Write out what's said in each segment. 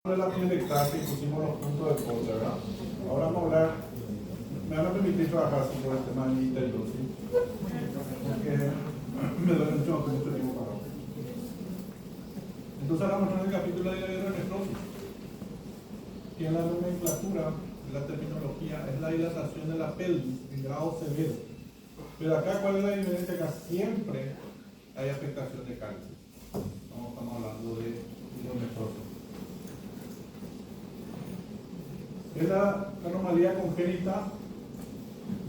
de la atelectasia y pusimos los puntos de corte, ¿verdad? Ahora vamos a hablar, me van a permitir trabajar así por el tema de mi ¿sí? Porque me duele mucho tiempo parado. Entonces ahora vamos a mostrar el capítulo de la hidronefrosis, que en la nomenclatura, en la terminología, es la dilatación de la pelvis en grado severo. Pero acá, ¿cuál es la diferencia? Acá siempre hay afectación de cálices. No estamos hablando de hidronefrosis. Es la anomalía congénita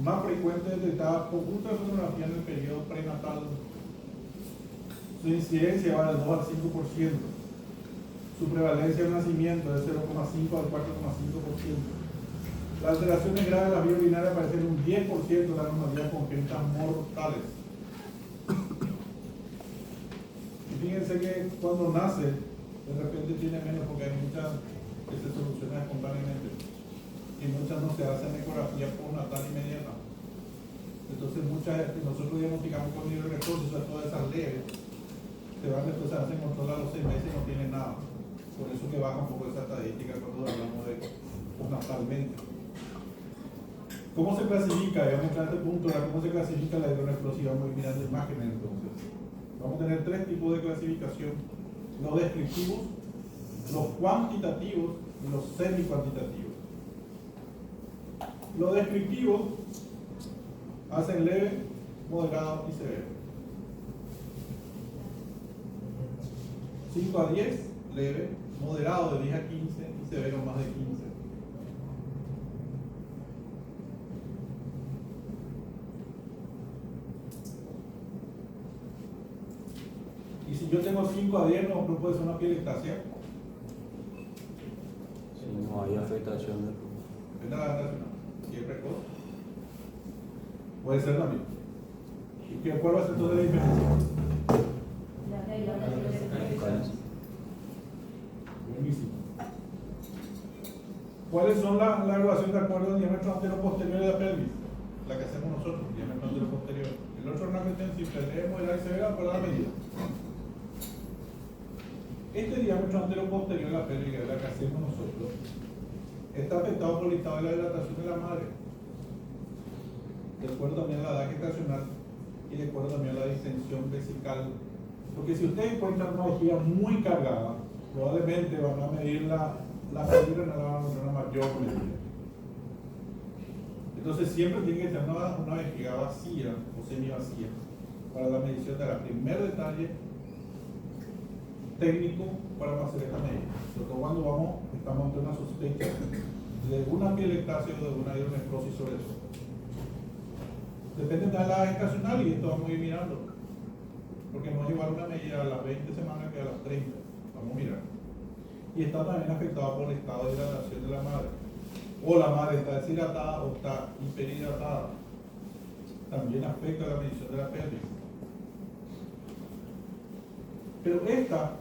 más frecuente detectada por ultrasonografía en el periodo prenatal. Su incidencia va del 2 al 5%. Su prevalencia de nacimiento es 0,5 al 4,5%. Las alteraciones graves de la vía urinaria aparecen en un 10% de las anomalías congénitas mortales. Y fíjense que cuando nace, de repente tiene menos porque hay muchas que se solucionan espontáneamente. Y muchas no se hacen ecografía postnatal inmediata. Entonces muchas que nosotros diagnosticamos con hidronefrosis, todas esas leves, se van después, se hacen control a los 6 meses y no tienen nada. Por eso que baja un poco esa estadística cuando hablamos de postnatalmente. ¿Cómo se clasifica? Ya vamos a este punto, ¿cómo se clasifica la hidronefrosis? Vamos a ir mirando imágenes entonces. Vamos a tener 3 tipos de clasificación: los descriptivos, los cuantitativos y los semi-cuantitativos. Los descriptivos hacen leve, moderado y severo. 5 a 10, leve, moderado de 10 a 15 y severo más de 15. Y si yo tengo 5 a 10, no puede ser una pielectasia. Si no hay afectación del ¿Es nada afectación? ¿Y es precoz? Puede ser también. ¿Y cuál va a ser toda la diferencia? Buenísimo. ¿Cuáles son la graduación de acuerdo al diámetro antero-posterior de la pelvis? La que hacemos nosotros, diámetro antero-posterior. El otro es una cuestión simple, debe moderar y severa por la medida. Este diámetro antero-posterior de la pelvis, que es la que hacemos nosotros, está afectado por el estado de la dilatación de la madre, de acuerdo también a la edad gestacional y de acuerdo también a la distensión vesical. Porque si ustedes encuentran una vejiga muy cargada, probablemente van a medir la medida, no la van a encontrar una mayor medida. Entonces siempre tiene que ser una vejiga vacía o semi vacía para la medición de la primer detalle técnico para hacer esta medida. Sobre todo cuando estamos ante una sospecha de una pielectasia o de una hidronefrosis sobre eso. Depende de la edad gestacional y esto vamos a ir mirando. Porque no es igual una medida a las 20 semanas que a las 30. Vamos a mirar. Y está también afectada por el estado de hidratación de la madre. O la madre está deshidratada o está hiperhidratada. También afecta la medición de la pelvis. Pero esta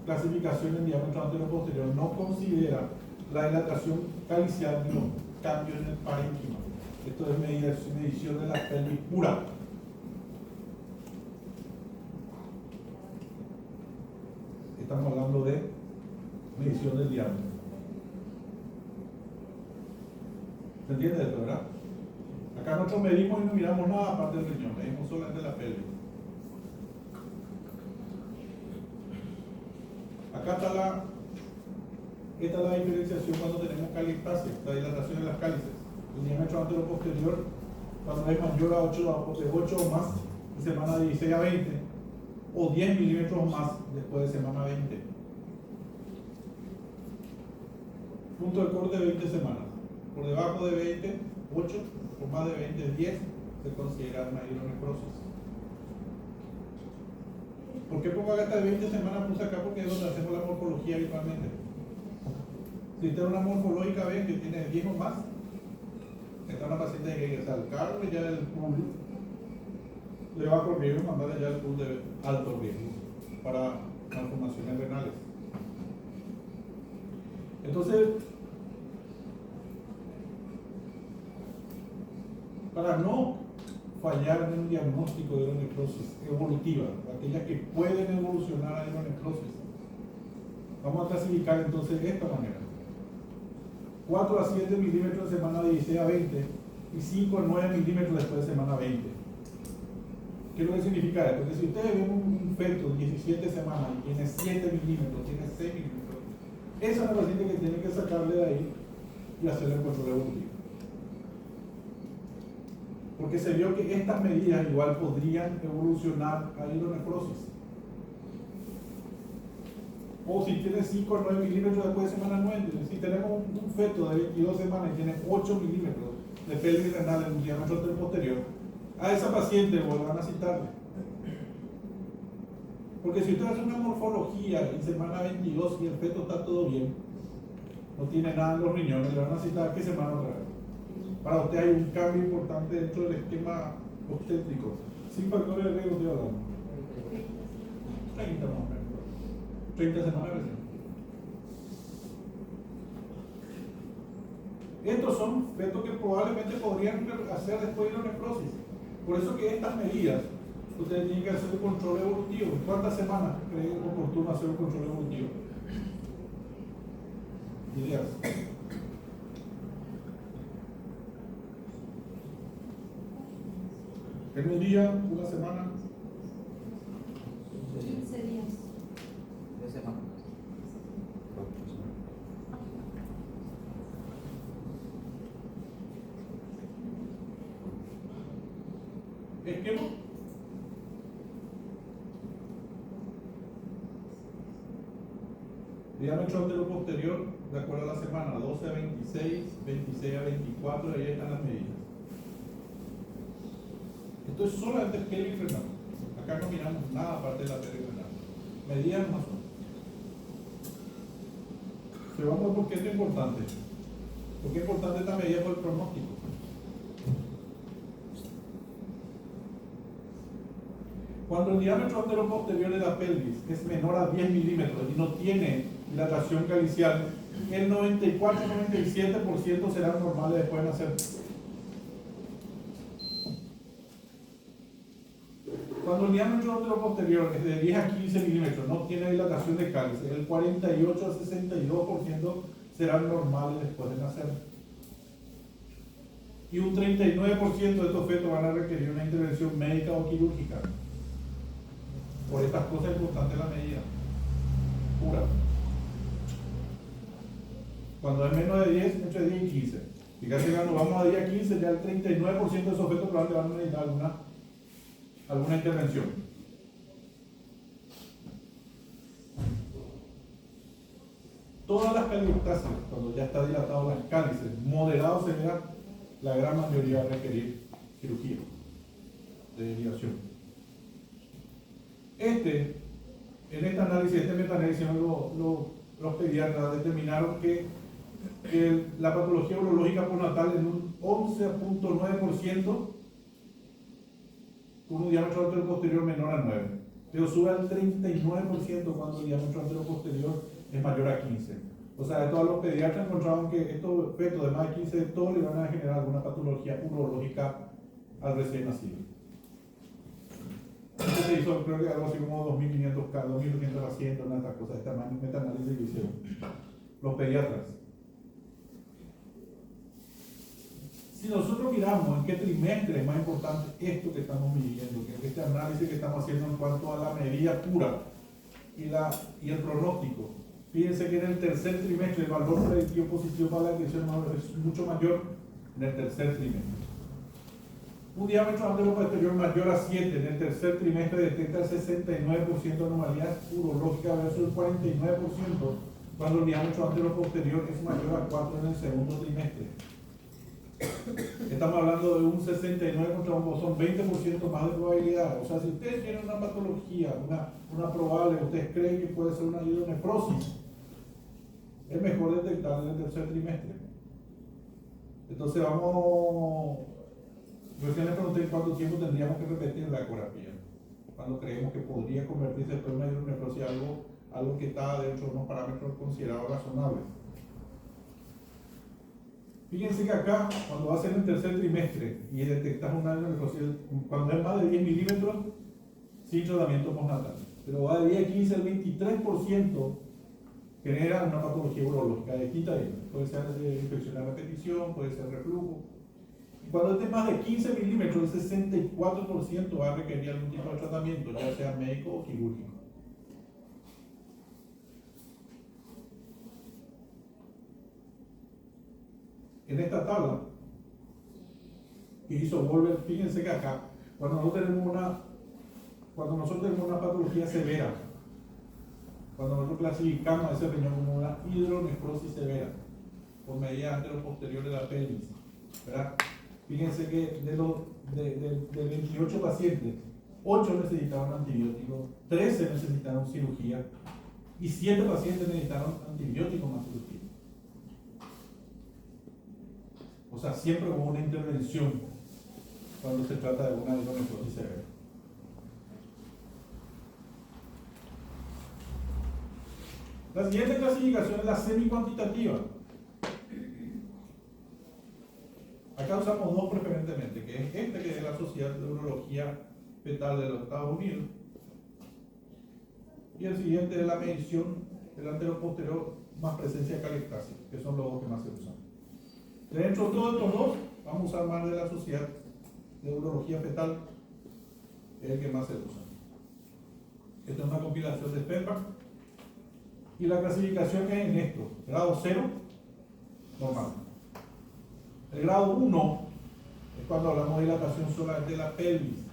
clasificación en diámetro antero-posterior no considera la dilatación calicial ni los cambios en el parénquima. Esto es medición de la pelvis pura. Estamos hablando de medición del diámetro. ¿Se entiende esto, verdad? Acá nosotros medimos y no miramos nada aparte del riñón, medimos solamente la pelvis. Acá está esta es la diferenciación cuando tenemos caliptasia, la dilatación de las cálices. El diámetro antero-posterior, cuando es mayor a 8 o más, de semana 16 a 20, o 10 milímetros más después de semana 20. Punto de corte de 20 semanas. Por debajo de 20, 8, por más de 20, 10, se considera una hidronefrosis. ¿Por qué pongo acá hasta de 20 semanas? Puse acá porque es donde hacemos la morfología habitualmente. Si tiene una morfológica, ven que tiene 10 o más, está una paciente que salcarle ya del pool de bajo riesgo, mandarle ya al pool de alto riesgo para malformaciones renales. Entonces, para no fallar en un diagnóstico de hidronefrosis evolutiva, aquellas que pueden evolucionar a hidronefrosis, Vamos a clasificar entonces de esta manera: 4 a 7 milímetros de semana 16 a 20 y 5 a 9 milímetros después de semana 20. ¿Qué es lo que significa esto? Que si ustedes ven un feto de 17 semanas y tiene 7 milímetros, tiene 6 milímetros, esa es la paciente que tiene que sacarle de ahí y hacerle el control evolutivo. Porque se vio que estas medidas igual podrían evolucionar a hidronefrosis. O si tiene 5 a 9 milímetros después de semana 9, si tenemos un feto de 22 semanas y tiene 8 milímetros de pelvis renal en un diámetro posterior, a esa paciente volverán a citarle. Porque si usted hace una morfología en semana 22 y el feto está todo bien, no tiene nada en los riñones, le van a citar ¿qué semana otra vez? Para usted hay un cambio importante dentro del esquema obstétrico. Sin factores de riesgo estoy hablando. 30 más o menos. 30 semanas recién. Estos son fetos que probablemente podrían hacer después de la necrosis. Por eso que estas medidas, ustedes tienen que hacer el control evolutivo. ¿Cuántas semanas creen oportuno hacer un control evolutivo? Ideas. En un día, una semana. 15 días. 3 semanas. Esquema. Diámetro anteroposterior, de acuerdo a la semana, 12 a 26, 26 a 24, ahí están las medidas. Esto es solamente pelvis renal. Acá no miramos nada aparte de la pelvis renal. Medidas no son. Pero vamos a ver por qué esto es importante. Porque es importante esta medida por el pronóstico. Cuando el diámetro anteroposterior de la pelvis es menor a 10 milímetros y no tiene dilatación calicial, el 94-97% serán normales después de nacer. Cuando el diámetro anteroposterior es de 10 a 15 milímetros, no tiene dilatación de cálice, el 48 a 62% serán normales después de nacer. Y un 39% de estos fetos van a requerir una intervención médica o quirúrgica. Por estas cosas es importante la medida. Pura. Cuando es menos de 10, entre 10 y 15. Fíjate que cuando vamos a 10 a 15, ya el 39% de esos fetos probablemente van a necesitar alguna intervención. Todas las caliostasis, cuando ya está dilatado las cálices, moderado sería la gran mayoría va a requerir cirugía de derivación. En este análisis, este metaanálisis, los pediatras determinaron que la patología urológica postnatal en un 11.9% con un diámetro anteroposterior menor a 9, pero sube al 39% cuando el diámetro anteroposterior es mayor a 15. O sea, de todos los pediatras encontraron que estos fetos de más de 15 de todos le van a generar alguna patología urológica al recién nacido. Esto se hizo, creo que algo así como 2.500 pacientes, una de estas cosas, este metaanálisis que hicieron los pediatras. Si nosotros miramos en qué trimestre es más importante esto que estamos midiendo, que este análisis que estamos haciendo en cuanto a la medida pura y el pronóstico, fíjense que en el tercer trimestre el valor predictivo positivo para la detección es mucho mayor en el tercer trimestre. Un diámetro anteroposterior mayor a 7 en el tercer trimestre detecta el 69% de anomalías urológicas versus el 49% cuando el diámetro anteroposterior es mayor a 4 en el segundo trimestre. Estamos hablando de un 69 contra un son 20% más de probabilidad. O sea, si ustedes tienen una patología, una probable, ustedes creen que puede ser una hidronefrosis, es mejor detectarla en el tercer trimestre. Entonces recién les pregunté cuánto tiempo tendríamos que repetir la ecografía, cuando creemos que podría convertirse en una hidronefrosis algo que está dentro de unos parámetros considerados razonables. Fíjense que acá, cuando va a ser el tercer trimestre y detectas una hidronefrosis, cuando es más de 10 milímetros, sin tratamiento postnatal, pero va de 10 a 15 al 23% genera una patología urológica de quinta línea. Puede ser infección a repetición, puede ser reflujo. Y cuando es de más de 15 milímetros, el 64% va a requerir algún tipo de tratamiento, ya sea médico o quirúrgico. En esta tabla que hizo Wolver, fíjense que acá, cuando nosotros tenemos una patología severa, cuando nosotros clasificamos a ese riñón como una hidronefrosis severa, por medidas anteroposteriores de la pelvis, ¿verdad? Fíjense que de 28 pacientes, 8 necesitaron antibióticos, 13 necesitaron cirugía y 7 pacientes necesitaron antibióticos más cirugía. O sea, siempre hubo una intervención cuando se trata de una hidronefrosis severa. La siguiente clasificación es la semi-cuantitativa. Acá usamos dos preferentemente, que es esta, que es la Sociedad de Urología Fetal de los Estados Unidos, y el siguiente es la medición del anteroposterior más presencia de calextasia, que son los dos que más se usan. Dentro de todos estos dos, vamos a usar más de la Sociedad de Urología Fetal, que es el que más se usa. Esta es una compilación de FEPA, y la clasificación es en esto: grado 0, normal. El grado 1 es cuando hablamos de dilatación solamente de la pelvis.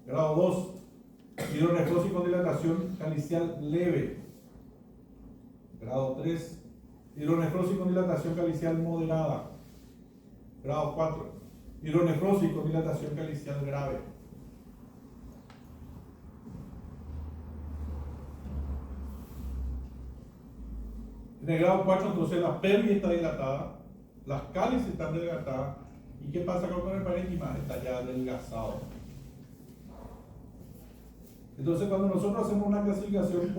Grado 2, hidronefrosis con dilatación calicial leve. Grado 3, hidronefrosis con dilatación calicial moderada. Grado 4, hidronefrosis con dilatación calicial grave. En el grado 4, entonces la pelvis está dilatada, las cálices están dilatadas. ¿Y qué pasa con el parénquima? Está ya adelgazado. Entonces, cuando nosotros hacemos una clasificación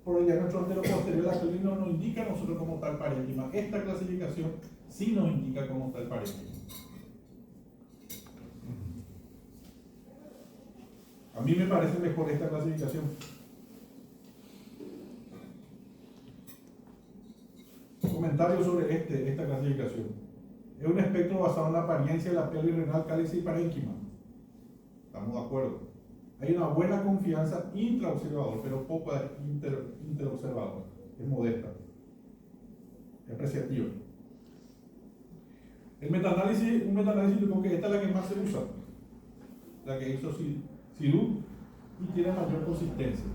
por el diagnóstico anteroposterior, la pelvis no nos indica a nosotros cómo está el parénquima. Esta clasificación sí nos indica cómo está el parénquima. A mí me parece mejor esta clasificación. Comentarios sobre esta clasificación. Es un espectro basado en la apariencia de la pelvis renal, cálice y parénquima. Estamos de acuerdo. Hay una buena confianza intraobservador, pero poco interobservador. Es modesta. Es apreciativa. Un metaanálisis dijo que esta es la que más se usa. La que hizo Sidú y tiene mayor consistencia.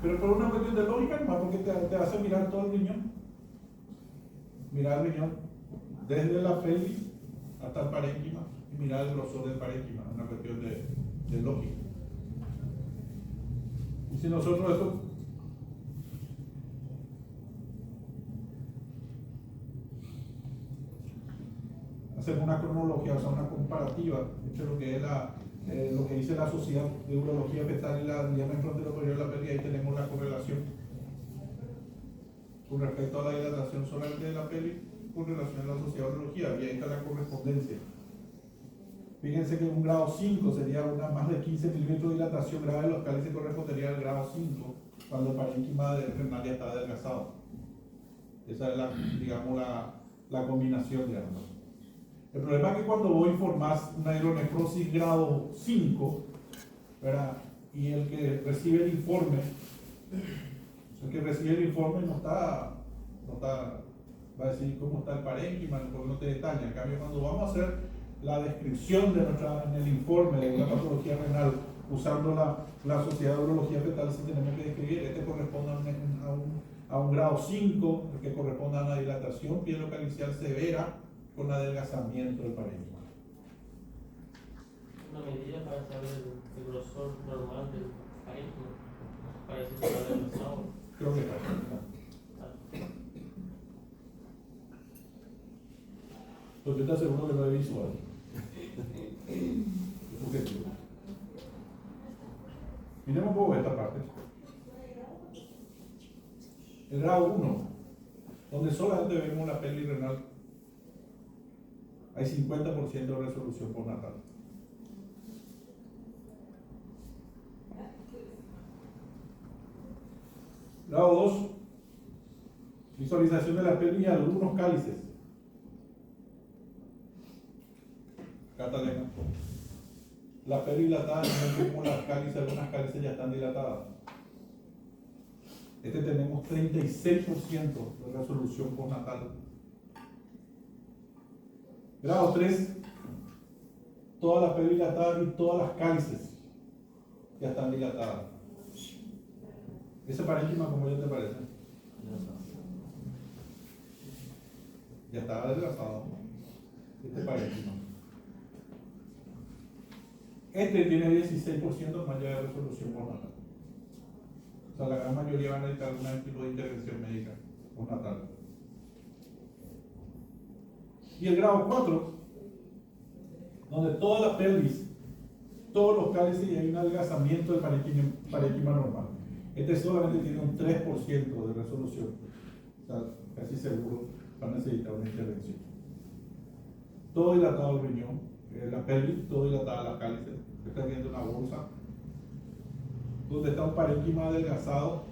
Pero por una cuestión de lógica, más porque te hace mirar todo el riñón. Mirar el riñón desde la pelvis hasta el parénquima y mirar el grosor del parénquima, una cuestión de lógica. Y si nosotros esto hacemos una cronología, o sea, una comparativa entre lo que es lo que dice la Sociedad de Urología Fetal y la diámetro anteroposterior de la pelvis, ahí tenemos la correlación con respecto a la dilatación solamente de la pelvis con relación a la Sociedad de Urología, y ahí está la correspondencia. Fíjense que un grado 5 sería una más de 15 milímetros de dilatación grave de los cálices, correspondería al grado 5 cuando el parénquima renal ya está adelgazado. Esa es la combinación de ambos. El problema es que cuando vos informás una hidronefrosis grado 5, ¿verdad? Y el que recibe el informe no está, va a decir cómo está el parénquima, porque no te detalla. En cambio, cuando vamos a hacer la descripción en el informe de una patología renal usando la Sociedad de Urología Fetal, sí tenemos que describir: este corresponde a un grado 5, que corresponde a una dilatación pielocalicial severa con adelgazamiento del parénquima. Una medida para saber el grosor normal del parénquima, para decir que está adelgazado. Creo que está. Porque está seguro que lo he visual. Es objetivo. Miremos un poco esta parte. El grado 1, donde solamente vemos la pelvis renal, hay 50% de resolución postnatal. Grado 2, visualización de la pelvis y algunos cálices. Catalina. La pelvis dilatada, como las cálices, algunas cálices ya están dilatadas. Tenemos 36% de resolución postnatal. Grado 3, toda la pelvis dilatada y todas las cálices ya están dilatadas. Ese parénquima, ¿cómo ya te parece? Ya está adelgazado. Este parénquima. Este tiene 16% más allá de resolución postnatal. O sea, la gran mayoría van a necesitar algún tipo de intervención médica postnatal. Y el grado 4, donde toda la pelvis, todos los cálices y hay un adelgazamiento del parénquima normal. Este solamente tiene un 3% de resolución. O sea, casi seguro va a necesitar una intervención. Todo dilatado el riñón, la pelvis, todo dilatada las cálices. Está viendo una bolsa donde está un parénquima adelgazado.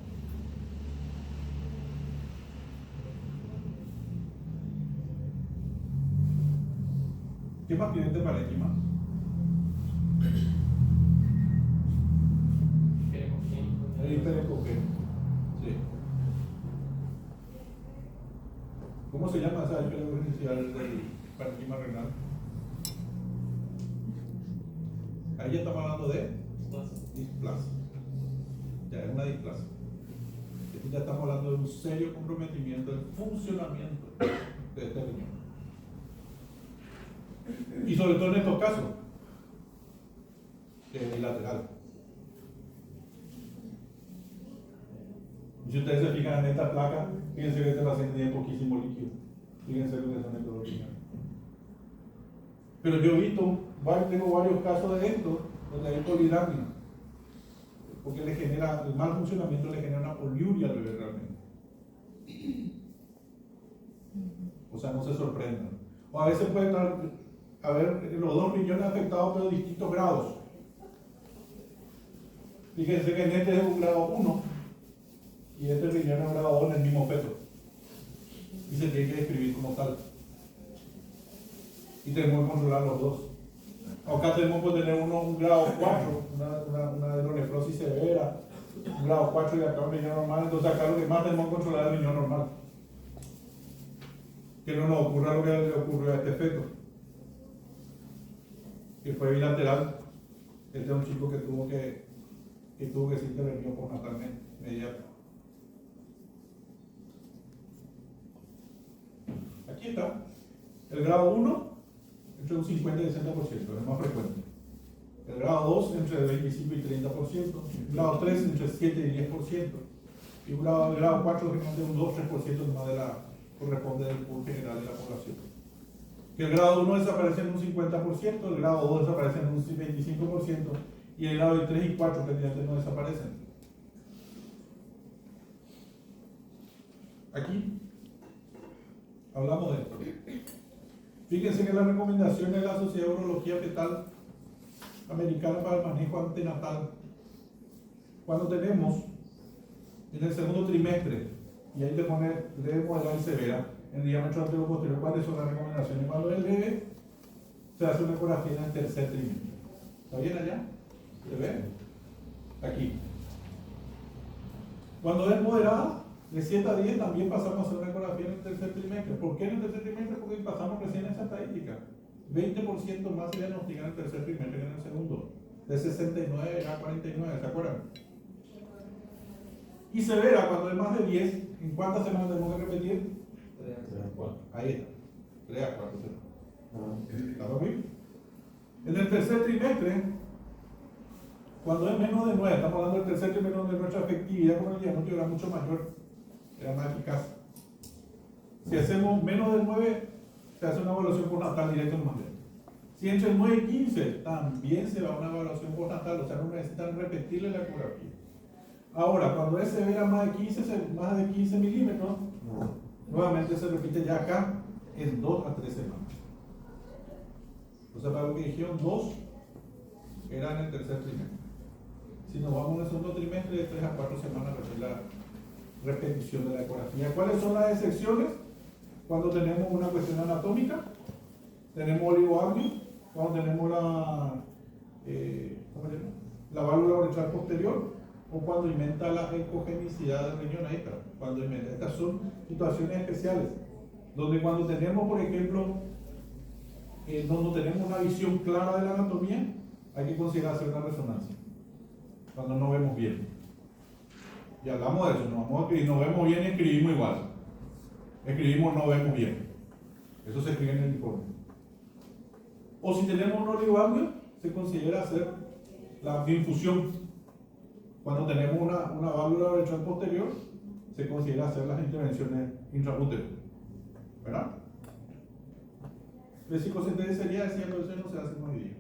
¿Qué más tiene este parénquima? El hiperecogeno. Sí. ¿Cómo se llama esa hiperecogenicidad del parénquima renal? Ahí ya estamos hablando de displasia. Ya es una displasia. Aquí ya estamos hablando de un serio comprometimiento del funcionamiento de este riñón. Y sobre todo en estos casos, bilateral. Y si ustedes se fijan en esta placa, fíjense que este paciente tiene poquísimo líquido. Fíjense lo que es la metodología. Pero yo he visto, tengo varios casos de esto, donde hay polidramia. Porque le genera, el mal funcionamiento le genera una poliuria al bebé realmente. O sea, no se sorprendan. O a veces puede haber los dos riñones afectados, pero distintos grados. Fíjense que en este es un grado 1 y este riñón es un grado 2 en el mismo feto. Y se tiene que describir como tal. Y tenemos que controlar los dos. Acá tenemos que tener un grado 4, una adenonefrosis severa, un grado 4 y acá un riñón normal. Entonces acá lo que más tenemos que controlar es el riñón normal. Que no nos ocurra lo que le ocurrió a este feto, que fue bilateral. Este es un chico que tuvo que ser intervenido postnatalmente, inmediato. Aquí está. El grado 1, entre un 50 y 60%, es el más frecuente. El grado 2, entre el 25 y 30%. El grado 3, entre 7 y 10%. Y el grado 4, de un 2-3% más de la corresponde del pool general de la población. Que el grado 1 desaparece en un 50%, el grado 2 desaparece en un 25%, y el grado 3 y 4 prácticamente no desaparecen. Aquí hablamos de esto. Fíjense que la recomendación de la Sociedad de Urología Fetal Americana para el manejo antenatal, cuando tenemos en el segundo trimestre, y ahí te pone leve, moderada y severa, en el diámetro anterior-posterior, ¿cuáles son las recomendaciones? Cuando es leve, se hace una ecografía en el tercer trimestre. ¿Está bien allá? ¿Se ve? Aquí. Cuando es moderada, de 7 a 10 también pasamos a hacer una ecografía en el tercer trimestre. ¿Por qué en el tercer trimestre? Porque pasamos recién esa estadística. 20% más se diagnostica en el tercer trimestre que en el segundo. De 69 a 49, ¿se acuerdan? Y severa, cuando es más de 10, ¿en cuántas semanas tenemos que repetir? 3 a 4. Ahí está. 3 a 4 semanas. ¿Está bien? En el tercer trimestre, cuando es menos de 9, estamos hablando del tercer trimestre donde nuestra efectividad con el diagnóstico era mucho mayor, era más eficaz. Si hacemos menos de 9, se hace una evaluación postnatal directa en más. Si entre 9 y 15, también se va a una evaluación postnatal, o sea, no necesitan repetirle la ecografía. Ahora, cuando es severa más de 15 milímetros, nuevamente se repite ya acá en 2 a 3 semanas. O sea, para lo que dijeron 2 era en el tercer trimestre. Si nos vamos en el segundo trimestre, de 3 a 4 semanas, repetición de la ecografía. ¿Cuáles son las excepciones? Cuando tenemos una cuestión anatómica, tenemos oligoamnio, cuando tenemos la válvula uretral posterior, o cuando inventa la ecogenicidad del riñón extra. Estas son situaciones especiales, donde cuando tenemos, por ejemplo, donde tenemos una visión clara de la anatomía, hay que considerar hacer una resonancia, cuando no vemos bien. Y hablamos de eso, nos vemos bien y escribimos igual. Escribimos no vemos bien. Eso se escribe en el informe. O si tenemos un oligoamnio, se considera hacer la infusión. Cuando tenemos una válvula uretral posterior, se considera hacer las intervenciones intraútero. ¿Verdad? Vesicocentese sería diciendo eso no se hace muy bien.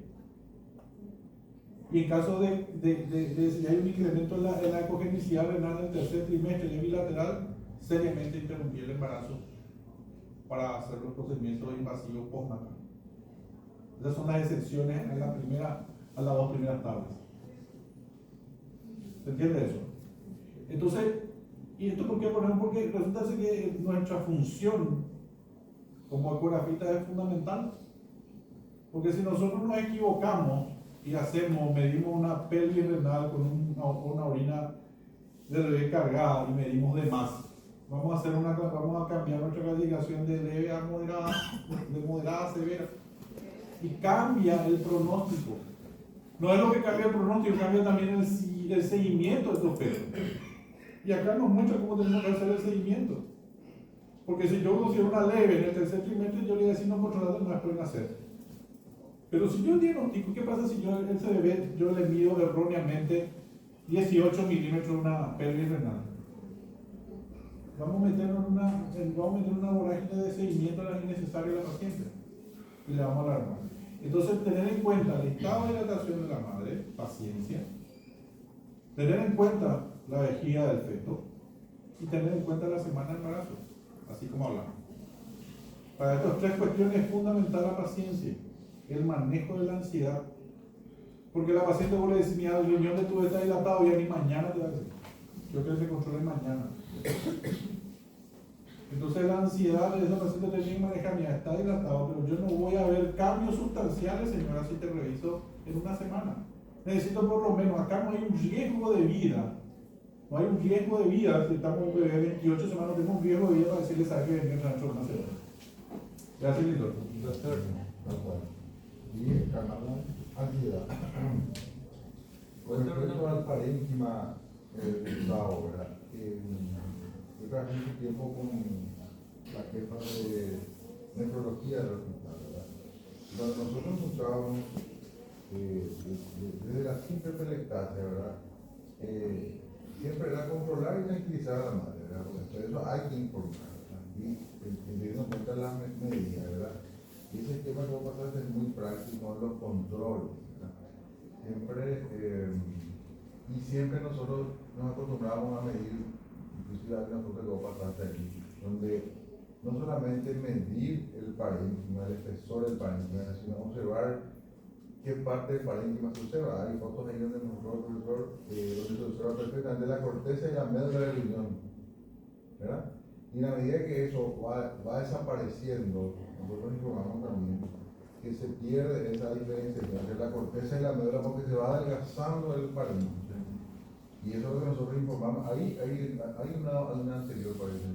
Y en caso de si hay un incremento en la ecogenicidad renal en el tercer trimestre y bilateral, seriamente interrumpir el embarazo para hacer los procedimientos invasivos postnatal. Esas son las excepciones a las dos primeras tablas. ¿Se entiende eso? Entonces, ¿y esto por qué? Porque resulta ser que nuestra función como ecografistas es fundamental. Porque si nosotros nos equivocamos y medimos una pelvis renal con una orina de bebé cargada y medimos de más, vamos a cambiar nuestra clasificación de leve a moderada, de moderada a severa, y cambia el pronóstico. No es lo que cambia el pronóstico, cambia también el seguimiento de estos pedos. Y acá nos muestra cómo tenemos que hacer el seguimiento. Porque si yo considero una leve en el tercer trimestre, yo le voy a decir no controlado, no las pueden hacer. Pero si yo diagnostico, ¿qué pasa si ese bebé yo le mido erróneamente 18 milímetros una pelvis renal? Vamos a meter una vorágine de seguimiento a la innecesaria de la paciente y le vamos a alarmar. Entonces, tener en cuenta el estado de hidratación de la madre, paciencia, tener en cuenta la vejiga del feto y tener en cuenta la semana de embarazo, así como hablamos. Para estas tres cuestiones es fundamental la paciencia, el manejo de la ansiedad, porque la paciente vuelve a decir, mira, el riñón de tu bebé está dilatado, ya ni mañana te va a decir, yo quiero que se controle mañana. Entonces la ansiedad de esa paciente tiene que manejar, mira, está dilatado, pero yo no voy a ver cambios sustanciales, señora, si te reviso en una semana. Necesito por lo menos, acá no hay un riesgo de vida. No hay un riesgo de vida, si estamos un bebé de 28 semanas, tenemos un riesgo de vida para decirle, ¿sabes que venir dentro de una semana? Gracias, doctor. Y calmar la ansiedad. Con respecto al parénquima, Gustavo, ¿verdad? Yo trabajé mucho tiempo con la jefa de nefrología del hospital, ¿verdad? Cuando nosotros encontrábamos desde la simple pelectasia, ¿verdad? Siempre era controlar y tranquilizar a la madre, ¿verdad? Por eso hay que informar, ¿verdad? Y teniendo en cuenta las medidas, ¿verdad? Y ese tema que vos pasaste es muy práctico en los controles, ¿verdad? Siempre nosotros nos acostumbramos a medir, inclusive hay una foto que vos pasaste aquí, donde no solamente medir el parénquima, el espesor del parénquima, sino observar qué parte del parénquima se observa. Hay fotos ahí donde mostró el profesor donde se observa perfectamente la corteza y la médula del riñón, ¿verdad? Y a medida que eso va desapareciendo, nosotros informamos también que se pierde esa diferencia entre la corteza y la médula porque se va adelgazando el parénquima. Y eso es lo que nosotros informamos. Hay una anterior para eso.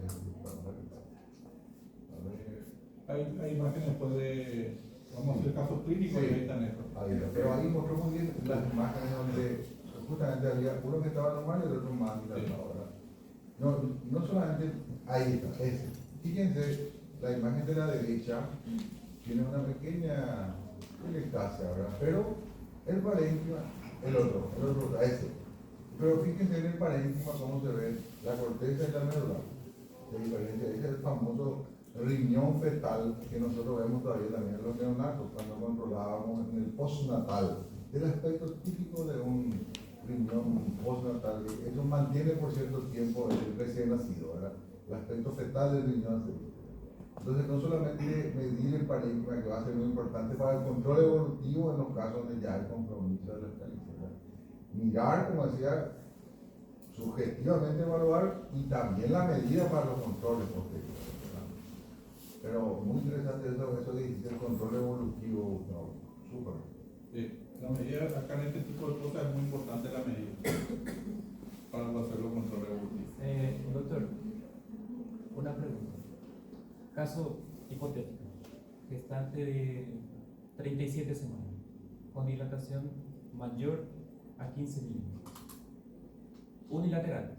Hay imágenes después de, vamos a hacer casos clínicos, sí. Y ahí están estos. Pero ahí mostró muy bien las imágenes donde justamente había uno que estaba normal y el otro más dilatado, ¿verdad? No solamente ahí está, fíjense, la imagen de la derecha tiene una pequeña pelectasia, ¿verdad? Pero el parénquima, el otro, Pero fíjense en el parénquima cómo se ve la corteza y la médula. La diferencia, ese es el famoso riñón fetal que nosotros vemos todavía también en los neonatos cuando controlábamos en el postnatal. El aspecto típico de un riñón postnatal, eso mantiene por cierto tiempo el recién nacido, ¿verdad? El aspecto fetal del riñón. Entonces no solamente medir el parénquima, que va a ser muy importante para el control evolutivo en los casos donde ya hay compromiso de la calidad. Mirar, como decía, subjetivamente evaluar y también la medida para los controles posteriores, ¿verdad? Pero muy interesante eso que dijiste, el control evolutivo, no, súper. La medida acá en este tipo de cosas es muy importante la medida para hacer los controles evolutivos. Doctor, una pregunta. Caso hipotético, gestante de 37 semanas, con dilatación mayor a 15 milímetros, unilateral.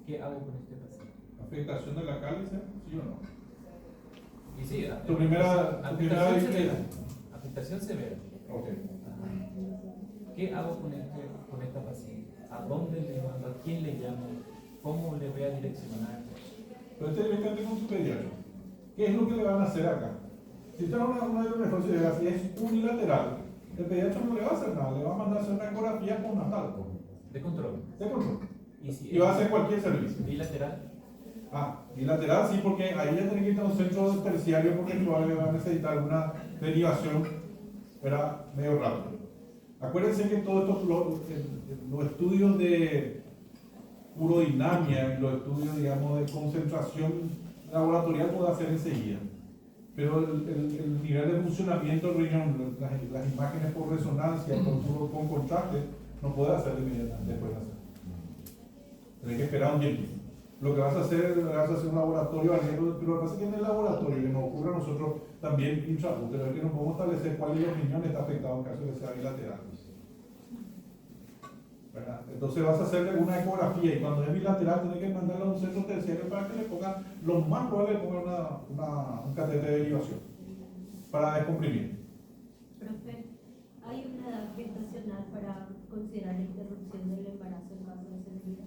¿Qué hago con este paciente? ¿Afectación de la cálice? ¿Sí o no? Y sí, Tu primera afectación severa. vez Afectación severa. Ok. Ajá. ¿Qué hago con esta paciente? ¿A dónde le mando? ¿A quién le llamo? ¿Cómo le voy a direccionar? Pero este debe con su pediatra. ¿Qué es lo que le van a hacer acá? Si está una hidronefrosis de gas y es unilateral, el pediatra no le va a hacer nada, le va a mandar a hacer una ecografía postnatal. De control. De control. ¿Y si Y va a hacer cualquier servicio. bilateral? Bilateral sí, porque ahí ya tiene que ir a un centro terciario porque probablemente va a necesitar una derivación, era medio rápido. Acuérdense que todos estos los estudios de urodinamia y los estudios, digamos, de concentración laboratorial puede hacer enseguida. Pero el nivel de funcionamiento del riñón, las imágenes por resonancia, con contraste, no puede hacer de inmediato después de hacer. Tienes que esperar un tiempo. Lo que vas a hacer un laboratorio abierto, pero lo que pasa es que en el laboratorio que nos ocurre a nosotros también intraútero, es que no podemos establecer cuál de los riñones está afectado en caso de que sea bilateral. ¿Verdad? Entonces vas a hacerle una ecografía y cuando es bilateral tienes que mandarlo a un centro terciario para que le pongan, lo más probable le pongan un catéter de derivación para descomprimir. Profe, ¿hay una edad gestacional para considerar la interrupción del embarazo en caso de ser vida?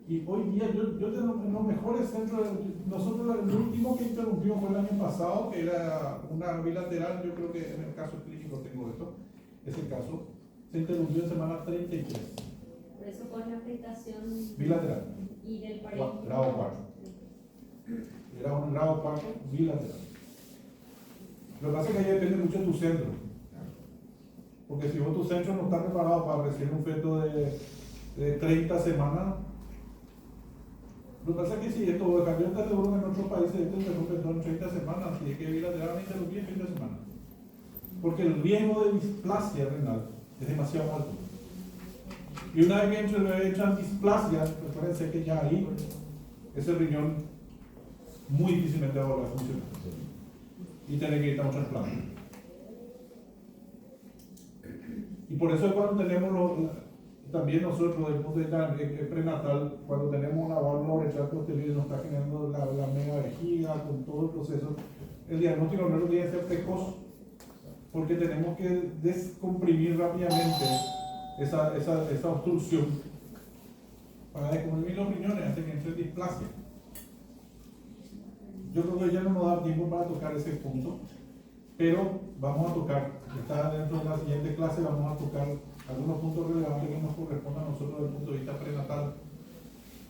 Y hoy día yo tengo en los mejores centros, nosotros el último que interrumpimos fue el año pasado, que era una bilateral, yo creo que en el caso clínico tengo esto, ese caso se interrumpió en semana 33. Por eso con la afectación Bilateral. y del parénquima. Grado 4. Era un grado 4 bilateral. Lo que pasa es que ahí depende mucho de tu centro. Porque si vos tu centro no está preparado para recibir un feto de 30 semanas, lo que pasa es que si esto cambió está seguro que en otros países esto interrumpe en 30 semanas, si es que bilateral no interrumpir en 30 semanas. Porque el riesgo de displasia renal es demasiado alto. Y una vez que entran displasia, recuérdense que ya ahí ese riñón muy difícilmente va a volver a funcionar. Y tiene que ir a un trasplante. Y por eso es cuando tenemos también nosotros, desde el punto de vista prenatal, cuando tenemos una válvula uretral posterior y nos está generando la mega vejiga con todo el proceso, el diagnóstico no tiene que ser precoz, porque tenemos que descomprimir rápidamente esa obstrucción para descomprimir los riñones antes que entre displasia. Yo creo que ya no nos da tiempo para tocar ese punto, pero vamos a tocar, está dentro de la siguiente clase, vamos a tocar algunos puntos relevantes que nos corresponden a nosotros desde el punto de vista prenatal.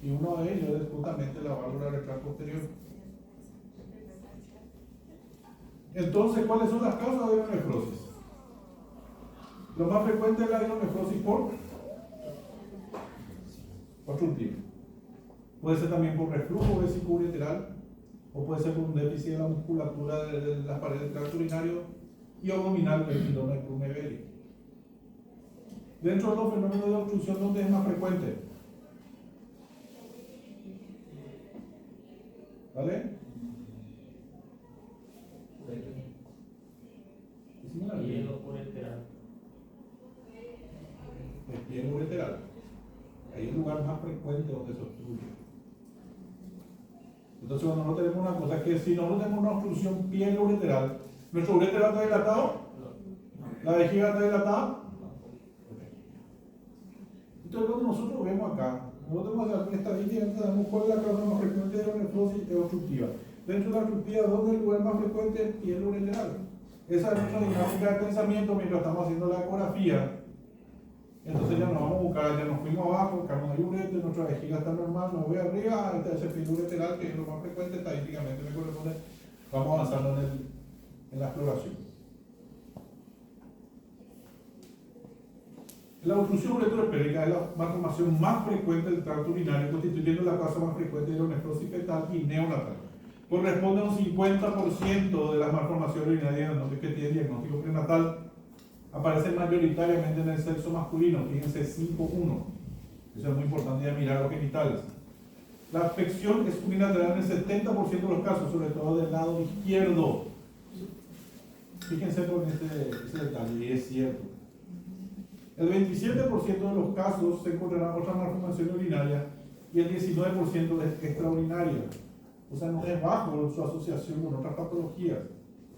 Y uno de ellos es justamente la válvula uretral posterior. Entonces, ¿cuáles son las causas de hidronefrosis? Lo más frecuente es la hidronefrosis por obstructiva. Puede ser también por reflujo vesicoureteral, o puede ser por un déficit de la musculatura de las paredes del tracto urinario y abdominal del síndrome de Krune-Belli. Dentro de los fenómenos de obstrucción, ¿dónde es más frecuente? ¿Vale? Hielo ureteral. El pie ureteral. Ahí es el lugar más frecuente donde se obstruye. Entonces, cuando no tenemos una cosa, que si no tenemos una obstrucción piel ureteral, ¿nuestro ureteral está dilatado? ¿La vejiga está dilatada? Entonces, cuando nosotros vemos acá, nosotros tenemos esta estadística, sabemos cuál es la causa más frecuente de hidronefrosis obstructiva. Dentro de la obstructiva, ¿dónde es el lugar más frecuente? Piel ureteral. Esa es nuestra dinámica de pensamiento mientras estamos haciendo la ecografía. Entonces ya nos vamos a buscar, ya nos fuimos abajo, buscamos el ureter, nuestra vejiga está normal, nos voy arriba, este es el piel ureteral, que es lo más frecuente estadísticamente, me corresponde. Vamos avanzando en la exploración. La obstrucción ureteroespérica es la malformación más frecuente del tracto urinario, constituyendo la causa más frecuente de hidronefrosis fetal y neonatal. Corresponde a un 50% de las malformaciones urinarias que tienen diagnóstico prenatal. Aparecen mayoritariamente en el sexo masculino, fíjense 5-1. Eso es muy importante de mirar los genitales. La afección es unilateral en el 70% de los casos, sobre todo del lado izquierdo. Fíjense con ese detalle, y es cierto. El 27% de los casos se encontrará otra malformación urinaria y el 19% es extraurinaria. O sea, no es bajo su asociación con otras patologías.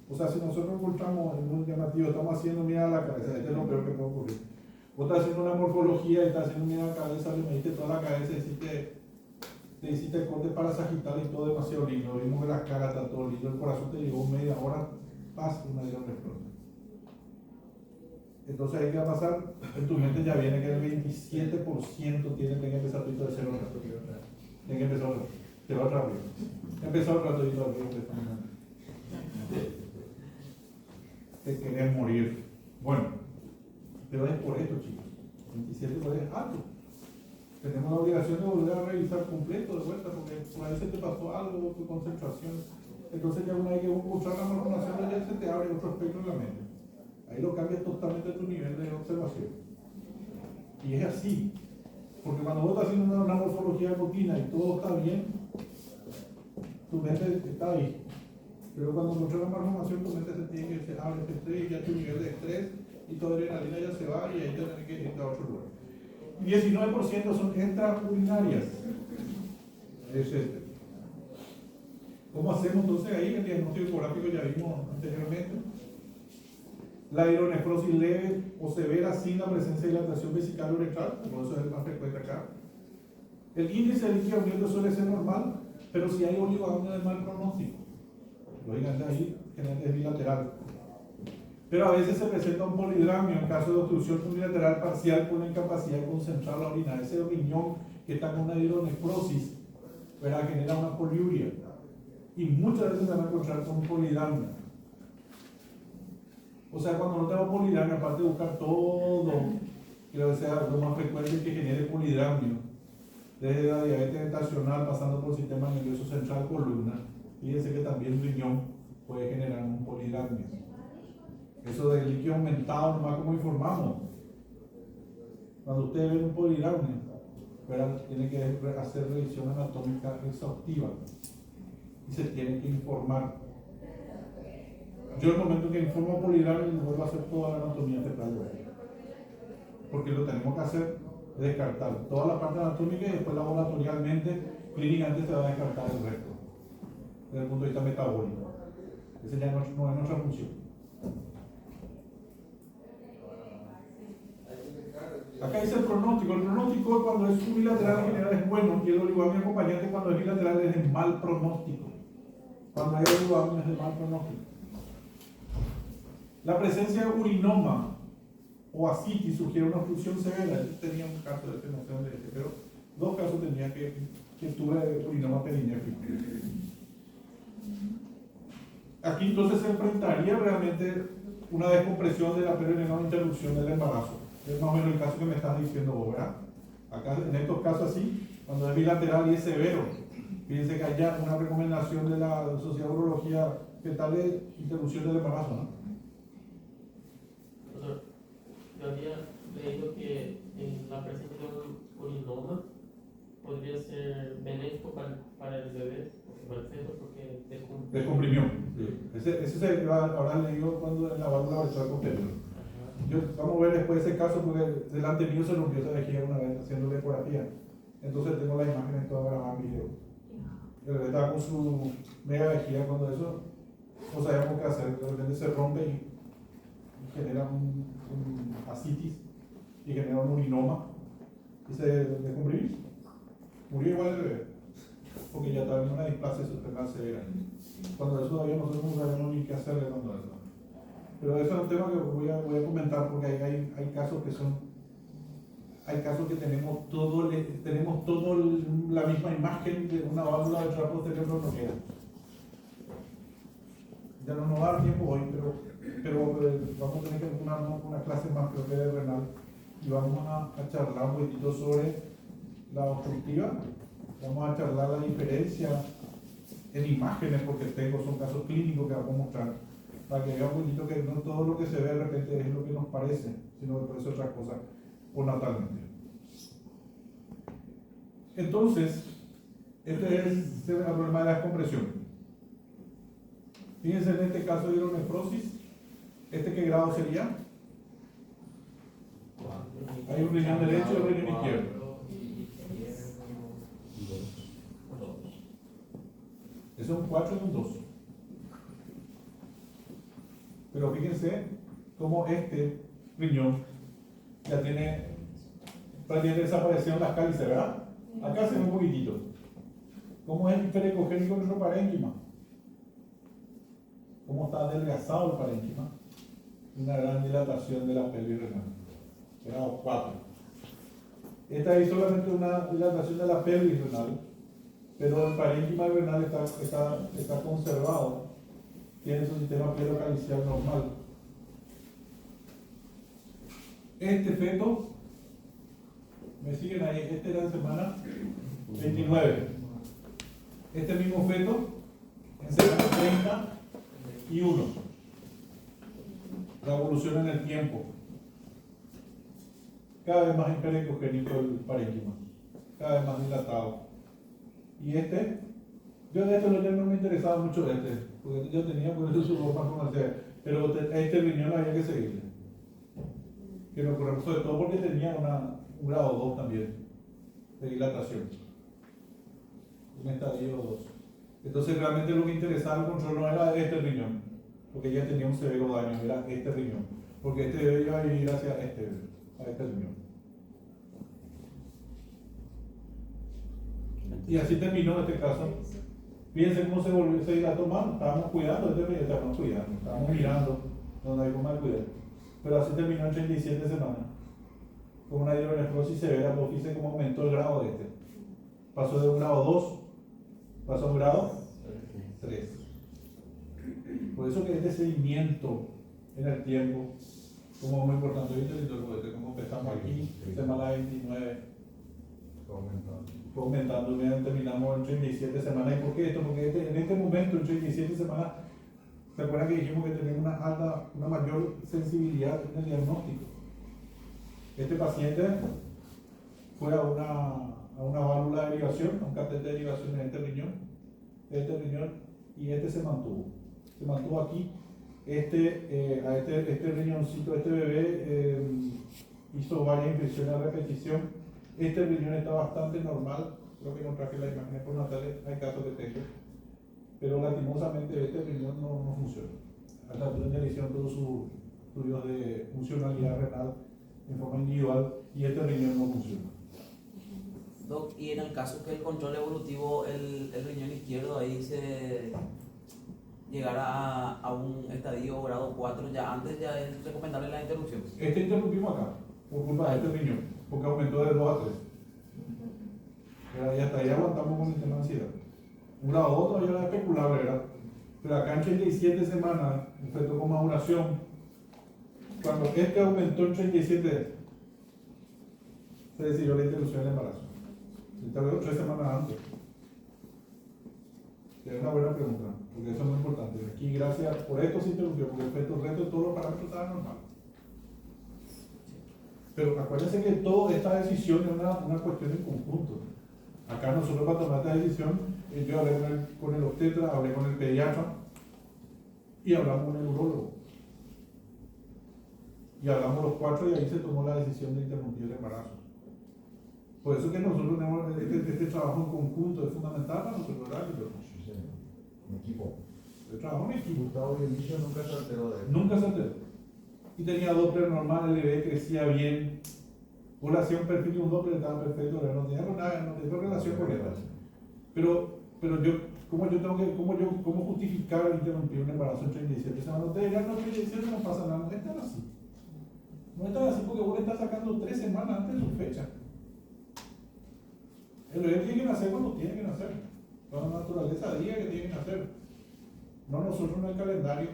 O sea, si nosotros encontramos en un llamativo, estamos haciendo mira a la cabeza, este es lo peor que puede ocurrir. Vos estás haciendo una morfología y estás haciendo mira a la cabeza, le mediste toda la cabeza y le hiciste el corte parasagital y todo demasiado lindo. Vimos que la cara está todo lindo, el corazón te llegó media hora, paz, una hidronefrosis. Entonces ahí qué va a pasar, en tu mente ya viene que el 27% tiene que empezar todo de cero. Tiene que empezar otra vez. Te va otra vez. Empezó otra vez. Te querés morir. Bueno, pero es por esto, chicos. 27 es alto. Tenemos la obligación de volver a revisar completo de vuelta porque por ahí se te pasó algo, tu concentración. Entonces ya una vez que encontrar la malformación ya se te abre otro espectro en la mente. Ahí lo cambias totalmente tu nivel de observación. Y es así. Porque cuando vos estás haciendo una morfología rutina y todo está bien, tu mente está ahí. Pero cuando encuentras la malformación, tu mente se tiene que se abre ese estrés y ya tu nivel de estrés y tu adrenalina ya se va y ahí ya tienes que ir a otro lugar. Y 19% son extraurinarias. Es este. ¿Cómo hacemos entonces ahí? El diagnóstico ecográfico ya vimos anteriormente. La hidronefrosis leve o severa sin la presencia de dilatación vesical uretral, por eso es el más frecuente acá. El índice de líquido amniótico suele ser normal, pero si hay oligoamnios de mal pronóstico, lógicamente ahí generalmente es bilateral. Pero a veces se presenta un polidramio en caso de obstrucción unilateral parcial con la incapacidad de concentrar la orina. Ese riñón que está con una hidronefrosis, ¿verdad?, genera una poliuria. Y muchas veces se van a encontrar con un polidramio. O sea, cuando no tengo polidramio, aparte de buscar todo, creo que sea lo más frecuente que genere polidramio, desde la diabetes gestacional pasando por el sistema nervioso central columna, fíjense que también el riñón puede generar un polidramio. Eso del líquido aumentado, nomás como informamos. Cuando ustedes ven un polidramio, tiene que hacer revisión anatómica exhaustiva y se tiene que informar. Yo en el momento que informo polidramio vuelvo a hacer toda la anatomía fetal, porque lo tenemos que hacer es descartar toda la parte anatómica y después laboratorialmente, clínicamente se va a descartar el resto desde el punto de vista metabólico. Esa ya no es nuestra función. Acá dice el pronóstico. El pronóstico cuando es unilateral en general es bueno y el oligoamnio acompañante cuando es bilateral es de mal pronóstico. Cuando hay oligoamnio es de mal pronóstico. La presencia de urinoma o ascitis sugiere una obstrucción severa. Yo tenía un caso de este, no sé dónde es, pero dos casos tenía que tuve urinoma perinéfrico. Aquí entonces se enfrentaría realmente una descompresión de la perineal o interrupción del embarazo. Es más o menos el caso que me estás diciendo vos, ¿verdad? Acá en estos casos así, cuando es bilateral y es severo, fíjense que haya una recomendación de la Sociedad de Urología Fetal de interrupción del embarazo, ¿no? Yo había leído que en la presencia de un urinoma podría ser benéfico para el bebé, para el feto, porque descomprimió. Sí. Ese se habrán leído cuando en la válvula ventral posterior. Vamos a ver después ese caso porque delante mío se rompió esa vejiga una vez haciendo la ecografía. Entonces tengo las imágenes todas grabadas en video. El bebé estaba con su mega vejiga cuando eso no sabíamos qué hacer. De repente se rompe y genera un ascitis y genera un urinoma y se descomprimió. Murió igual el bebé porque ya estaba en una displasia subrenal severa. Cuando eso todavía nosotros no sabemos ni qué hacerle cuando eso. Pero eso es un tema que voy a comentar porque hay casos que son, hay casos que tenemos todo la misma imagen de una válvula del trap posterior no nos queda. Ya no nos va a dar tiempo hoy, pero vamos a tener que una clase más, creo que de renal, y vamos a charlar un poquitito sobre la obstructiva. Vamos a charlar la diferencia en imágenes, porque son casos clínicos que vamos a mostrar, para que vean un poquito que no todo lo que se ve de repente es lo que nos parece, sino que parece otra cosa postnatalmente. Entonces, este es el problema de la descompresión. Fíjense, en este caso de hidronefrosis, ¿este qué grado sería? Hay un riñón derecho y un riñón izquierdo. Es un 4 y un 2. Pero fíjense cómo este riñón ya tiene prácticamente desaparecido las cálices, ¿verdad? Acá se ve un poquitito. ¿Cómo es el hiperecogénico de nuestro parénquima? ¿Cómo está adelgazado el parénquima? Una gran dilatación de la pelvis renal. Grado 4. Esta es solamente una dilatación de la pelvis renal, pero el parénquima renal está conservado. Tiene su sistema pielocalicial normal. Este feto, me siguen ahí, este era en semana 29. Este mismo feto en semana 31. La evolución en el tiempo. Cada vez más hiperecogénico el parénquima, cada vez más dilatado. Y yo de esto no me interesaba mucho porque yo tenía por eso su ropa comercial, pero este riñón había que seguirle. Que lo ocurrió sobre todo porque tenía un grado 2 también de dilatación. Un estadio 2. Entonces realmente lo que interesaba el control no era este riñón, porque ya tenía un severo daño, era este riñón. Porque este bebé iba a vivir hacia a este riñón. Y así terminó este caso. Fíjense cómo se dilató más. Estábamos cuidando este riñón, estábamos mirando donde hay más cuidado. Pero así terminó en 37 semanas. Con una hidronefrosis severa, porque fíjense cómo aumentó el grado de este. Pasó de un grado 2, pasó a un grado 3. Por eso que este seguimiento en el tiempo, como muy importante, ¿viste? Como empezamos aquí, semana 29, fue aumentando, bien, terminamos en 37 semanas. ¿Y por qué esto? Porque en este momento, en 37 semanas, ¿se acuerdan que dijimos que tenemos una mayor sensibilidad en el diagnóstico? Este paciente fue a una válvula de derivación, a un catéter de derivación en este riñón, y este se mantuvo aquí. Este riñoncito, este bebé hizo varias infecciones a repetición. Este riñón está bastante normal, creo que no traje las imágenes por natales, hay casos que tengo, pero lastimosamente este riñón no funciona. Hasta el ya le hicieron todos sus estudios de funcionalidad renal en forma individual y este riñón no funciona. Doc, y en el caso que el control evolutivo, el riñón izquierdo ahí se llegara a un estadio grado 4, ya antes ya es recomendable la interrupción. Este interrumpimos acá, por culpa de este riñón, porque aumentó de 2 a 3. Y hasta ahí aguantamos con el tema de ansiedad. Un grado 2 todavía era especulable, ¿verdad? Pero acá en 37 semanas, un feto con maduración, cuando este aumentó en 37, se decidió la interrupción del embarazo. Se interrumpió 3 semanas antes. Es una buena pregunta, porque eso es muy importante. Aquí, gracias por esto se interrumpió, porque el resto de todos los parámetros estaban normales. Pero acuérdense que toda esta decisión es una cuestión en conjunto. Acá nosotros para tomar esta decisión, yo hablé con el obstetra, hablé con el pediatra y hablamos con el urólogo. Y hablamos los 4 y ahí se tomó la decisión de interrumpir el embarazo. Por eso que nosotros tenemos este trabajo en conjunto, es fundamental para nosotros, ¿verdad? Un equipo. El trabajo en equipo. Gustavo Dionisio nunca se alteró de él. Nunca se alteró. Y tenía Doppler normal, el bebé crecía bien. Uno hacía un perfil y un Doppler estaba perfecto, pero no tenía relación con él. Pero yo, ¿cómo justificar interrumpir un embarazo en 37 semanas? No te dirán, no, 37 no pasa nada. No están así. No están así porque vos le estás sacando 3 semanas antes de su fecha. El bebé tiene que nacer cuando tiene que nacer. Toda la naturaleza diga que tiene que nacer. No nosotros en el calendario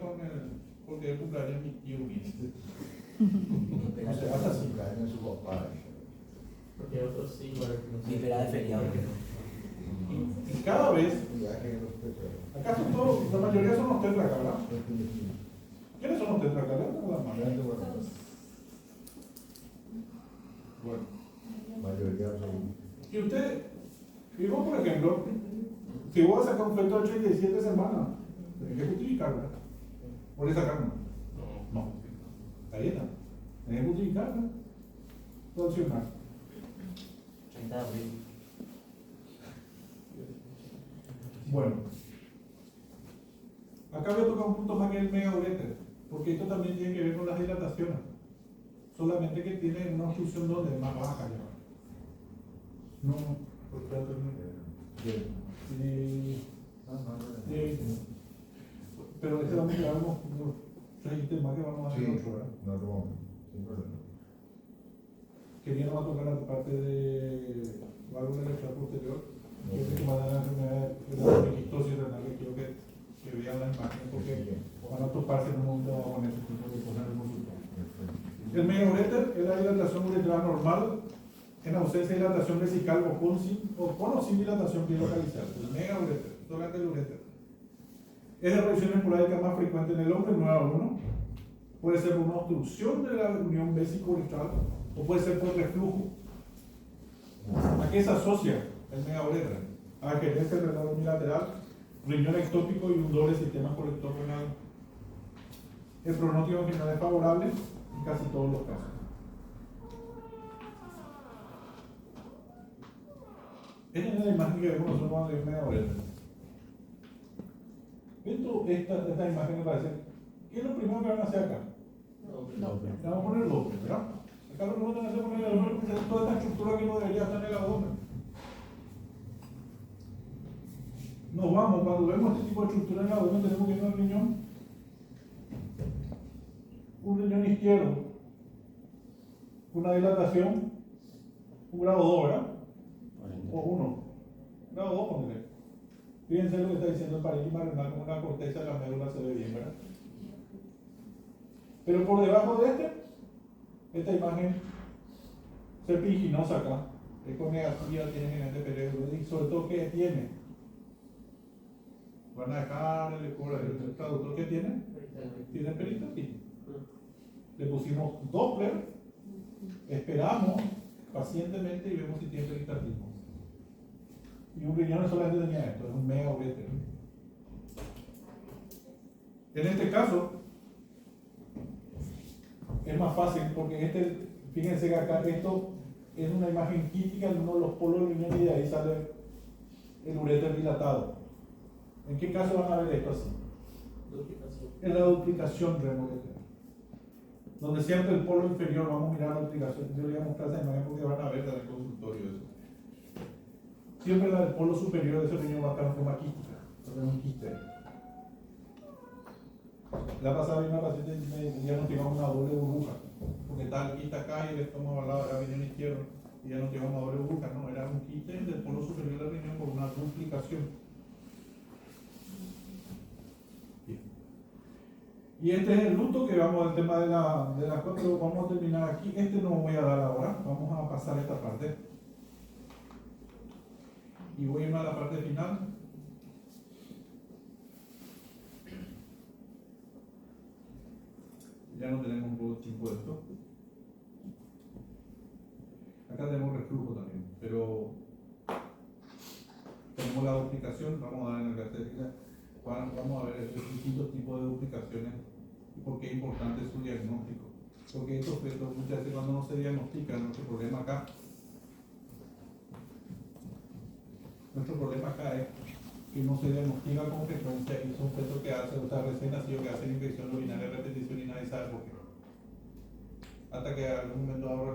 porque el cumpleaños mi tío viene. No se hace así, cae en su papá. Porque otros sí, Víspera de feriado. Y cada vez, Ya que los petróleo. acá son todos, la mayoría son los tetra acá, ¿verdad? ¿Quiénes son los tetra acá? Levanten la mano. Bueno, Mayoría son. y usted, y vos por ejemplo, si vos vas a sacar un feto de 87 semanas, tenés que justificarlo. ¿Por esa carne? No. Ahí está. Tenés que justificarlo. Sancionar. 30 de abril. Bueno. Acá voy a tocar un punto más que el megaureter, porque esto también tiene que ver con las dilataciones. Solamente que tiene una obstrucción donde es más baja ya. No, porque ya terminé. Sí. Pero este vamos a llevar unos 3 temas que vamos a hacer Sí, 8 horas. no, no, sin problema. Queríamos tocar la parte de válvula electoral posterior. Quiero que van a la enfermedad de la quistosis renal, que quiero que vean la imagen porque van a toparse en un momento con ese tipo de cosas en el consultorio. El megaureter es la dilatación uretral normal en ausencia de dilatación vesical o con o sin dilatación bien localizada. El megaureter, solamente el ureter. Es de revisión esporádica más frecuente en el hombre, 9 a 1. Puede ser por una obstrucción de la unión vésico-uretral o puede ser por reflujo. ¿A qué se asocia el megaureter? A gerencia renal unilateral, riñón ectópico y un doble sistema colector renal. El pronóstico en general es favorable en casi todos los casos. Esta es la imagen que vemos nosotros cuando hay megaureter. Esta imagen me parece. ¿Qué es lo primero que van a hacer acá? Le vamos a poner doble, ¿verdad? Acá lo primero que van a hacer es poner el doble porque es toda esta estructura que no debería estar en el abdomen. Nos vamos, cuando vemos este tipo de estructura en el abdomen, tenemos que ir al riñón. Un riñón izquierdo, una dilatación, un grado 2, ¿verdad? O 1. Grado 2, ponele. Fíjense lo que está diciendo el parénquima renal, como una corteza de la médula se ve bien, ¿verdad? Pero por debajo de esta imagen serpinginosa acá, eco negativa, tiene gerente peregrino y sobre todo, ¿qué tiene? Van a dejar el traductor que tiene. Tiene peritonitis. Le pusimos Doppler, esperamos pacientemente y vemos si tiene peritatismo. Y un riñón solamente tenía esto, es un megaureter. En este caso, es más fácil porque fíjense que acá esto es una imagen quítica en uno de los polos del riñón y de ahí sale el uréter dilatado. ¿En qué caso van a ver esto así? En la duplicación renal. Donde siempre el polo inferior, vamos a mirar la duplicación. Yo le voy a mostrar esa imagen porque van a ver en el consultorio eso. Siempre el polo superior de ese riñón va a estar en forma quística, va a tener un quiste. La pasada vino una paciente y me diagnosticamos una doble burbuja, porque estaba el quiste acá y el estómago al lado era riñón izquierdo, y ya no teníamos una doble burbuja, no, era un quiste del polo superior del riñón por una duplicación. Y este es el luto que vamos al tema de las cosas, pero vamos a terminar aquí. Este no voy a dar ahora, vamos a pasar esta parte. Y voy a ir a la parte final. Ya no tenemos un poco de tiempo de esto. Acá tenemos reflujo también, pero tenemos la duplicación, vamos a dar en la característica. Vamos a ver distintos tipos de duplicaciones y por qué es importante su diagnóstico. Porque estos fetos muchas veces cuando no se diagnostica, nuestro problema acá es que no se diagnostica con frecuencia y son fetos que hacen, o sea, recién nacidos que hacen infección urinaria a repetición y nadie sabe por qué. Hasta que a algún momento ahora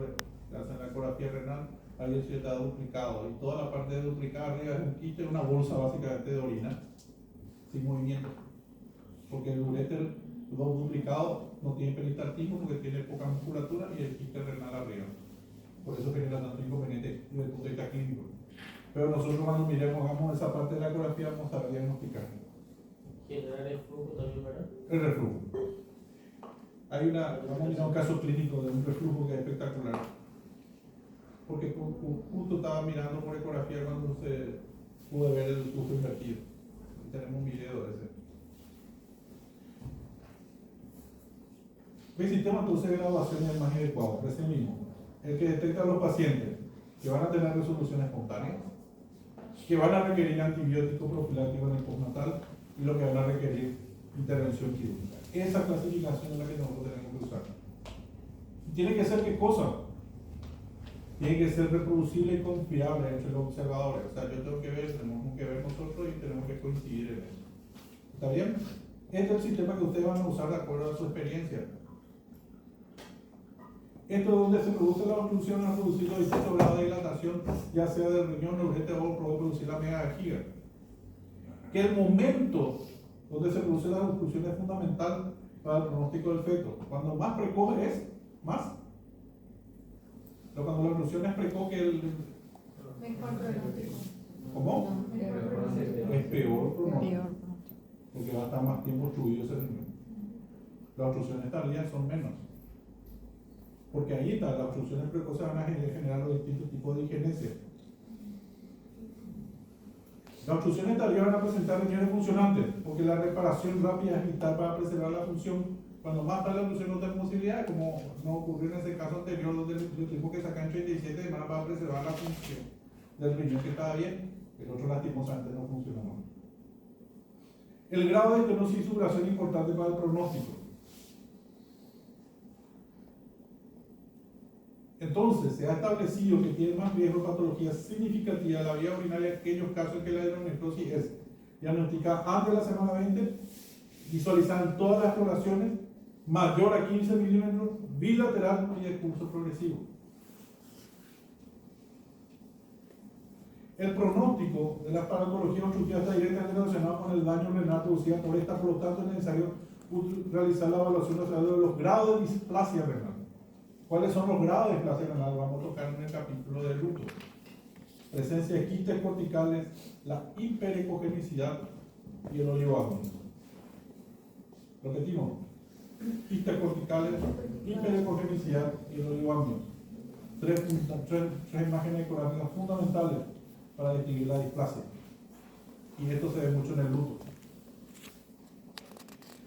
le hacen la ecografía renal, alguien se está duplicado y toda la parte de duplicada arriba es un quiste, una bolsa básicamente de orina sin movimiento, porque el uréter duplicado no tiene peristaltismo porque tiene poca musculatura y el quiste renal arriba, por eso genera tanto inconveniente desde el punto de vista clínico. Pero nosotros cuando miremos, hagamos esa parte de la ecografía, vamos a diagnosticar. Generar el flujo también, ¿verdad? El reflujo. vamos a mirar un caso clínico de un reflujo que es espectacular. Porque justo estaba mirando por ecografía cuando se pude ver el flujo invertido. Tenemos un video de ese. El sistema entonces de graduación es el más adecuado, es el mismo. El que detecta a los pacientes que van a tener resolución espontánea, que van a requerir antibiótico profiláctico en el postnatal y lo que van a requerir intervención quirúrgica. Esa clasificación es la que nosotros tenemos que usar. ¿Tiene que ser qué cosa? Tiene que ser reproducible y confiable entre los observadores. O sea, yo tengo que ver, tenemos que ver nosotros y tenemos que coincidir en eso. ¿Está bien? Este es el sistema que ustedes van a usar de acuerdo a su experiencia. Esto es donde se produce la obstrucción, a producir los distintos grados de dilatación, ya sea del riñón, urete o puede producir la megavejiga. Que el momento donde se produce la obstrucción es fundamental para el pronóstico del feto. Cuando más precoz es, más. Pero cuando la obstrucción es precoz que el... Mejor pronóstico. ¿Cómo? Es peor pronóstico. Porque va a estar más tiempo obstruido ese riñón. Las obstrucciones tardías son menos. Porque ahí está, las obstrucciones precoces van a generar los distintos tipos de digenesia. Las obstrucciones tardías van a presentar riñones funcionantes, porque la reparación rápida es vital para preservar la función. Cuando más tarde la obstrucción no tiene posibilidad, como no ocurrió en ese caso anterior, donde lo tuvimos que sacar en 37 semanas para preservar la función del riñón que estaba bien, el otro lastimosamente no funcionó. El grado de estenosis y sudoración es importante para el pronóstico. Entonces, se ha establecido que tiene más riesgo de patología significativa de la vía urinaria en aquellos casos en que la hidronefrosis es diagnosticada antes de la semana 20, visualizada en todas las exploraciones, mayor a 15 milímetros, bilateral y de curso progresivo. El pronóstico de la patología obstructiva está directamente relacionado con el daño renal producido por esta, por lo tanto es necesario realizar la evaluación a través de los grados de displasia renal. ¿Cuáles son los grados de displasia renal? Vamos a tocar en el capítulo del luto. Presencia de quistes corticales, la hiperecogenicidad y el oligoamnios. Repetimos. Quistes corticales, hiperecogenicidad y el oligoamnios. Tres imágenes ecográficas fundamentales para distinguir la displasia. Y esto se ve mucho en el luto.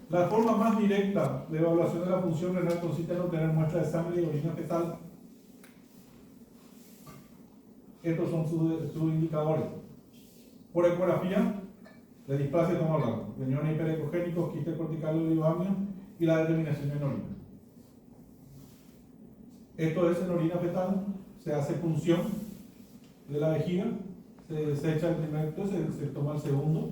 La forma más directa de evaluación de la función renal consiste en obtener muestras de sangre y orina fetal. Estos son sus indicadores. Por ecografía, de displasia estamos hablando, riñones hiperecogénicos, quistes corticales y oligoamnios y la determinación en orina. Esto es en orina fetal, se hace punción de la vejiga, se desecha el primer acto, se toma el segundo,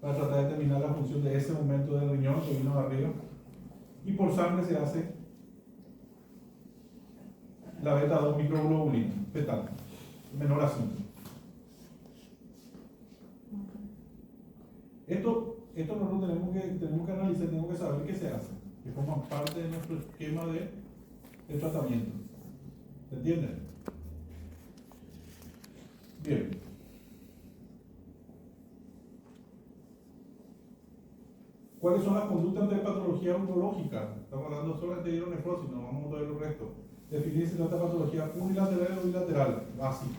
para tratar de determinar la función de ese momento del riñón que vino de arriba. Y por sangre se hace la beta 2 microglobulina fetal, menor a 5. Esto nosotros tenemos que analizar, tenemos que saber qué se hace, que forma parte de nuestro esquema de tratamiento. ¿Se entiende? Bien. ¿Cuáles son las conductas de patología oncológica? Estamos hablando solamente de hidronefrosis, no vamos a ver el resto. Definir si trata de patología unilateral o bilateral, básico.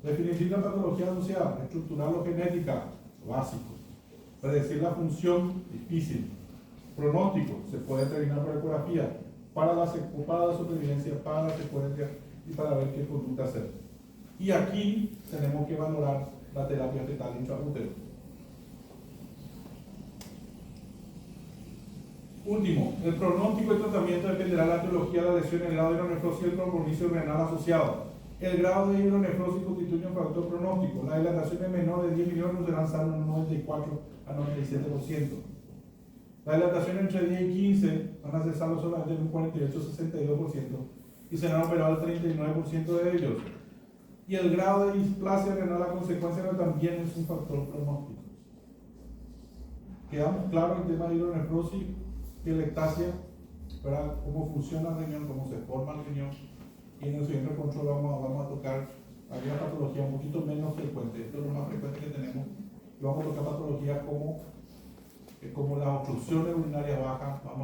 Definir si la patología asociada, estructural o genética, básico. Predecir la función, difícil. Pronóstico, se puede determinar por ecografía, para la supervivencia, para la secuencia y para ver qué conducta hacer. Y aquí tenemos que valorar la terapia fetal intraútero. Último, el pronóstico y tratamiento dependerá de la etiología, la lesión, el grado de hidronefrosis y el trombonisio renal asociado. El grado de hidronefrosis constituye un factor pronóstico. Las dilataciones menores de 10 milímetros serán sanas en un 94 a 97%. Las dilataciones entre 10 y 15 van a ser salvos solamente en un 48-62% y serán operados el 39% de ellos. Y el grado de displasia renal a consecuencia también es un factor pronóstico. Quedamos claros en el tema de hidronefrosis y la ectasia, para cómo funciona el riñón, cómo se forma el riñón, y en el siguiente control vamos a tocar alguna patología un poquito menos frecuente. Esto es lo más frecuente que tenemos, y vamos a tocar patologías como las obstrucciones urinarias bajas.